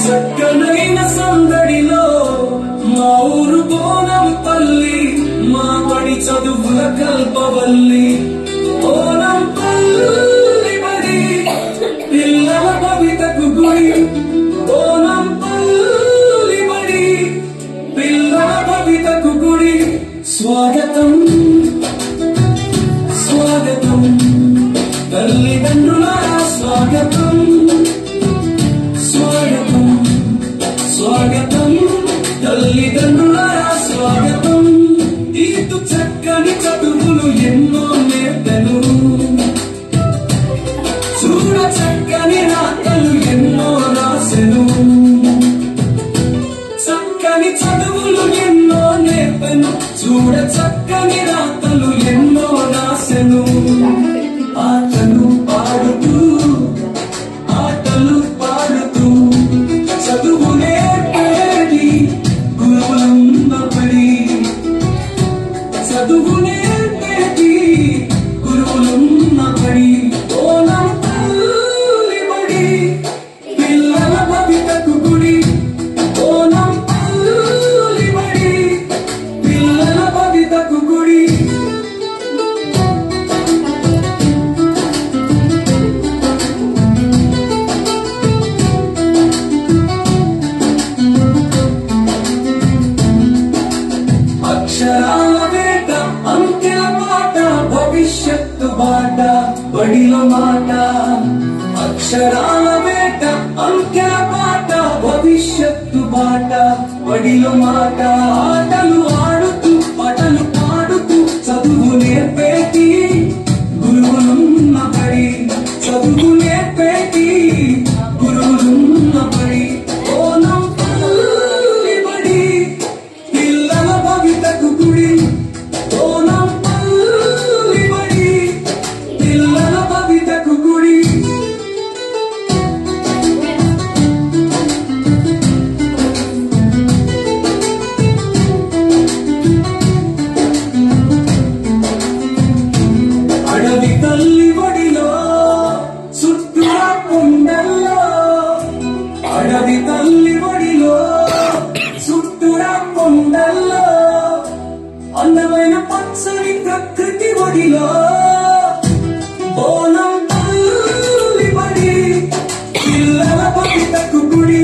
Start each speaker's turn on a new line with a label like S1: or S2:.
S1: చక్కనైన సందడిలో మా ఊరు బోనం పల్లి, మా పడి చదువుల కల్పవల్లి. బోనం పల్లి బడి పిల్లల భవితకు గుడి, బోనం పల్లి బడి పిల్లల భవితకు గుడి. స్వాగతం స్వాగతం తల్లిదండ్రుల స్వాగతం, స్వాగతం స్వాగతం తల్లిదండ్రుల స్వాగతం. ఇటు చక్కని చదువులు ఎన్నో నేర్పెను, చూడ చక్కని రాతలు ఎన్నో రాసెను. చక్కని చదువులు ఎన్నో నేర్పెను, చూడ చక్కని రాతలు ఎన్నో రాసెను. ఆటలు పాడుతూ ఆటలు పాడుతూ చదువు నేర్పేది గురువులమ్మ బడి, చదువు నేర్పేది గురువులమ్మ బడి. బోనం పల్లి బడి పిల్లల భవితకు గుడి, బోనం పల్లి బడి పిల్లల భవితకు గుడి. అక్షరాల వేట అంకెల పాట, భవిష్యత్తు బాట బడిలో మాట. అక్షరాల వేట అంకెల పాట, భవిష్యత్తు బాట బడిలో మాట. ఆటలు ఆడుతూ పాటలు పాడుతూ చదువు నేర్పేటి గురువులున్న బడి, చదువు నేర్పేటి గురువులున్న బడి. బోనం పల్లి బడి పిల్లల భవితకు గుడి, బోనం పల్లి బడి పిల్లల భవితకు గుడి. అడవి తల్లి బడిలో చుట్టూరా కొండల్లో, అడవి తల్లి బడిలో చుట్టూరా కొండల్లో, అందమైన పచ్చని ప్రకృతి బడిలో. బోనం పల్లి బడి పిల్లల భవితకు గుడి,